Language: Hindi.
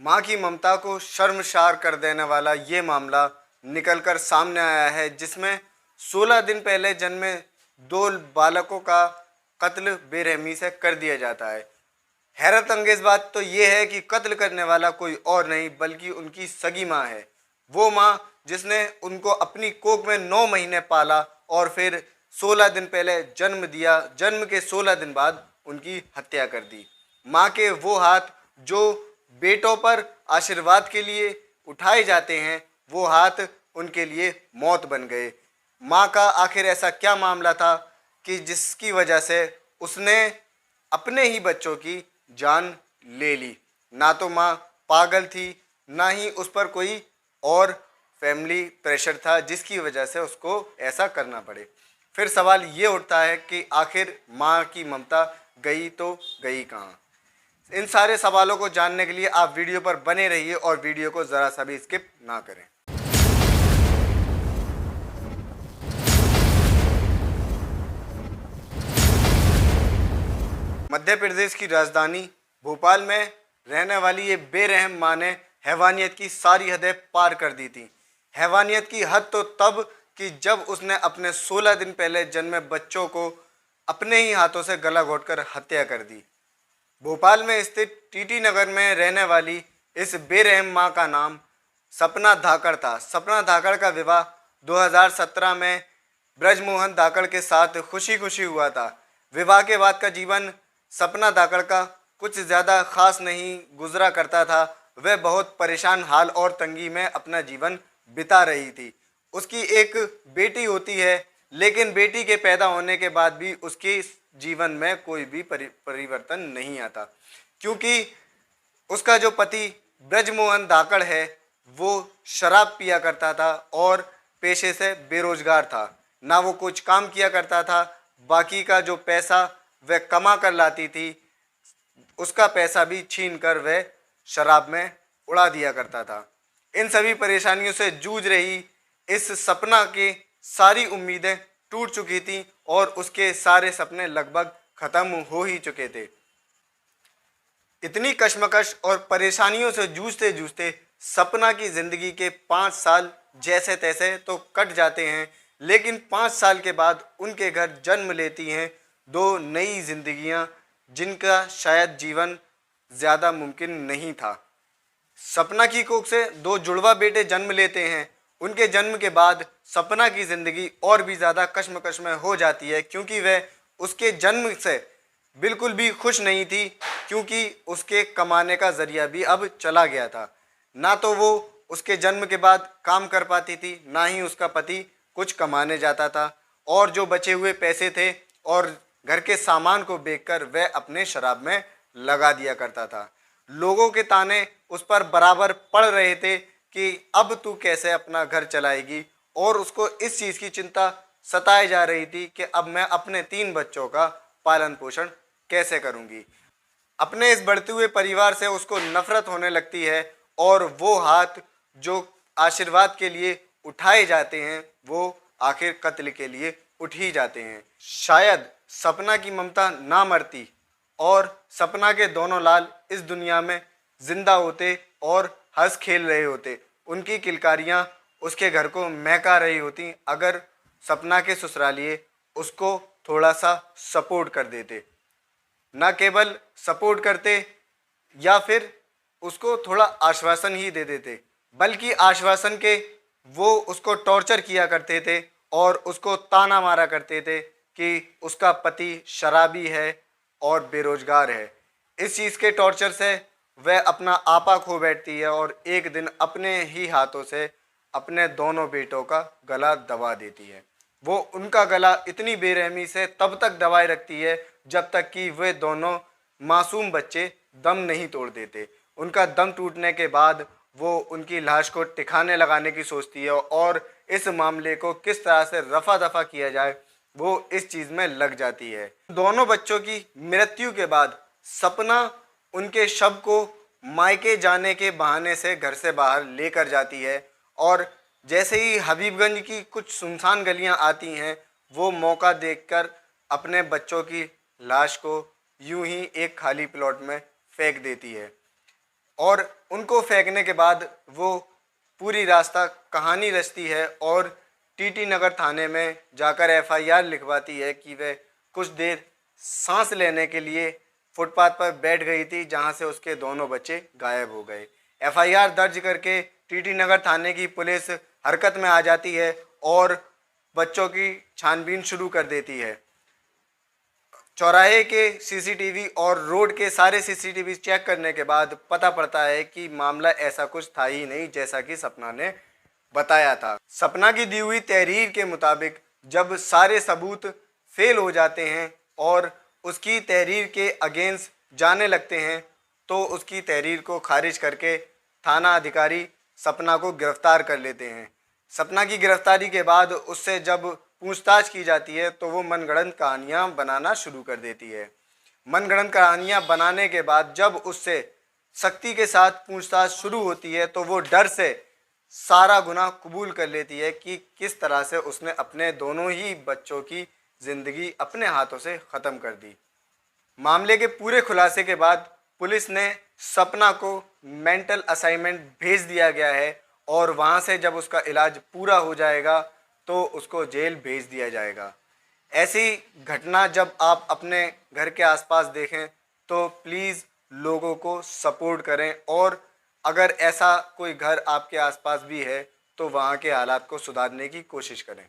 मां की ममता को शर्मसार कर देने वाला ये मामला निकलकर सामने आया है, जिसमें 16 दिन पहले जन्मे 2 बालकों का कत्ल बेरहमी से कर दिया जाता है। हैरत अंगेज बात तो ये है कि कत्ल करने वाला कोई और नहीं बल्कि उनकी सगी माँ है। वो माँ जिसने उनको अपनी कोख में 9 महीने पाला और फिर 16 दिन पहले जन्म दिया। जन्म के 16 दिन बाद उनकी हत्या कर दी। माँ के वो हाथ जो बेटों पर आशीर्वाद के लिए उठाए जाते हैं, वो हाथ उनके लिए मौत बन गए। माँ का आखिर ऐसा क्या मामला था कि जिसकी वजह से उसने अपने ही बच्चों की जान ले ली। ना तो माँ पागल थी, ना ही उस पर कोई और फैमिली प्रेशर था जिसकी वजह से उसको ऐसा करना पड़े। फिर सवाल ये उठता है कि आखिर माँ की ममता गई तो गई कहाँ। इन सारे सवालों को जानने के लिए आप वीडियो पर बने रहिए और वीडियो को ज़रा सा भी स्किप ना करें। मध्य प्रदेश की राजधानी भोपाल में रहने वाली ये बेरहम माँ ने हैवानियत की सारी हदें पार कर दी थी। हैवानियत की हद तो तब कि जब उसने अपने 16 दिन पहले जन्मे बच्चों को अपने ही हाथों से गला घोंटकर हत्या कर दी। भोपाल में स्थित टीटी नगर में रहने वाली इस बेरहम माँ का नाम सपना धाकड़ था। सपना धाकड़ का विवाह 2017 में ब्रजमोहन धाकड़ के साथ खुशी खुशी हुआ था। विवाह के बाद का जीवन सपना धाकड़ का कुछ ज़्यादा खास नहीं गुजरा करता था। वह बहुत परेशान हाल और तंगी में अपना जीवन बिता रही थी। उसकी एक बेटी होती है, लेकिन बेटी के पैदा होने के बाद भी उसके जीवन में कोई भी परिवर्तन नहीं आता, क्योंकि उसका जो पति ब्रजमोहन धाकड़ है वो शराब पिया करता था और पेशे से बेरोजगार था। ना वो कुछ काम किया करता था, बाकी का जो पैसा वह कमा कर लाती थी उसका पैसा भी छीन कर वह शराब में उड़ा दिया करता था। इन सभी परेशानियों से जूझ रही इस सपना के सारी उम्मीदें टूट चुकी थी और उसके सारे सपने लगभग खत्म हो ही चुके थे। इतनी कश्मकश और परेशानियों से जूझते जूझते सपना की ज़िंदगी के 5 साल जैसे तैसे तो कट जाते हैं, लेकिन 5 साल के बाद उनके घर जन्म लेती हैं 2 नई जिंदगियां जिनका शायद जीवन ज़्यादा मुमकिन नहीं था। सपना की कोख से 2 जुड़वा बेटे जन्म लेते हैं। उनके जन्म के बाद सपना की ज़िंदगी और भी ज़्यादा कश्मकश में हो जाती है, क्योंकि वह उसके जन्म से बिल्कुल भी खुश नहीं थी, क्योंकि उसके कमाने का ज़रिया भी अब चला गया था। ना तो वो उसके जन्म के बाद काम कर पाती थी, ना ही उसका पति कुछ कमाने जाता था, और जो बचे हुए पैसे थे और घर के सामान को बेचकर वह अपने शराब में लगा दिया करता था। लोगों के ताने उस पर बराबर पड़ रहे थे कि अब तू कैसे अपना घर चलाएगी, और उसको इस चीज़ की चिंता सताई जा रही थी कि अब मैं अपने 3 बच्चों का पालन पोषण कैसे करूंगी। अपने इस बढ़ते हुए परिवार से उसको नफरत होने लगती है और वो हाथ जो आशीर्वाद के लिए उठाए जाते हैं वो आखिर कत्ल के लिए उठ ही जाते हैं। शायद सपना की ममता ना मरती और सपना के दोनों लाल इस दुनिया में जिंदा होते और हंस खेल रहे होते। उनकी किलकारियाँ उसके घर को महका रही होती अगर सपना के ससुरालिए उसको थोड़ा सा सपोर्ट कर देते। ना केवल सपोर्ट करते या फिर उसको थोड़ा आश्वासन ही दे देते, बल्कि आश्वासन के वो उसको टॉर्चर किया करते थे और उसको ताना मारा करते थे कि उसका पति शराबी है और बेरोजगार है। इस चीज़ के टॉर्चर से वह अपना आपा खो बैठती है और एक दिन अपने ही हाथों से अपने दोनों बेटों का गला दबा देती है। वो उनका गला इतनी बेरहमी से तब तक दबाए रखती है जब तक कि वे दोनों मासूम बच्चे दम नहीं तोड़ देते। उनका दम टूटने के बाद वो उनकी लाश को ठिकाने लगाने की सोचती है और इस मामले को किस तरह से रफा दफा किया जाए वो इस चीज़ में लग जाती है। दोनों बच्चों की मृत्यु के बाद सपना उनके शव को मायके जाने के बहाने से घर से बाहर लेकर जाती है, और जैसे ही हबीबगंज की कुछ सुनसान गलियां आती हैं वो मौका देखकर अपने बच्चों की लाश को यूं ही एक खाली प्लॉट में फेंक देती है। और उनको फेंकने के बाद वो पूरी रास्ता कहानी रचती है और टीटी नगर थाने में जाकर एफआईआर लिखवाती है कि वह कुछ देर सांस लेने के लिए फुटपाथ पर बैठ गई थी, जहां से उसके दोनों बच्चे गायब हो गए। एफआईआर दर्ज करके टीटी नगर थाने की पुलिस हरकत में आ जाती है और बच्चों की छानबीन शुरू कर देती है। चौराहे के सीसीटीवी और रोड के सारे सीसीटीवी चेक करने के बाद पता पड़ता है कि मामला ऐसा कुछ था ही नहीं जैसा कि सपना ने बताया था। सपना की दी हुई तहरीर के मुताबिक जब सारे सबूत फेल हो जाते हैं और उसकी तहरीर के अगेंस्ट जाने लगते हैं तो उसकी तहरीर को खारिज करके थाना अधिकारी सपना को गिरफ्तार कर लेते हैं। सपना की गिरफ्तारी के बाद उससे जब पूछताछ की जाती है तो वो मनगढ़ंत कहानियाँ बनाना शुरू कर देती है। मनगढ़ंत कहानियाँ बनाने के बाद जब उससे सख्ती के साथ पूछताछ शुरू होती है तो वो डर से सारा गुनाह कबूल कर लेती है कि किस तरह से उसने अपने दोनों ही बच्चों की ज़िंदगी अपने हाथों से ख़त्म कर दी। मामले के पूरे खुलासे के बाद पुलिस ने सपना को मेंटल असाइनमेंट भेज दिया गया है और वहाँ से जब उसका इलाज पूरा हो जाएगा तो उसको जेल भेज दिया जाएगा। ऐसी घटना जब आप अपने घर के आसपास देखें तो प्लीज़ लोगों को सपोर्ट करें और अगर ऐसा कोई घर आपके आसपास भी है तो वहाँ के हालात को सुधारने की कोशिश करें।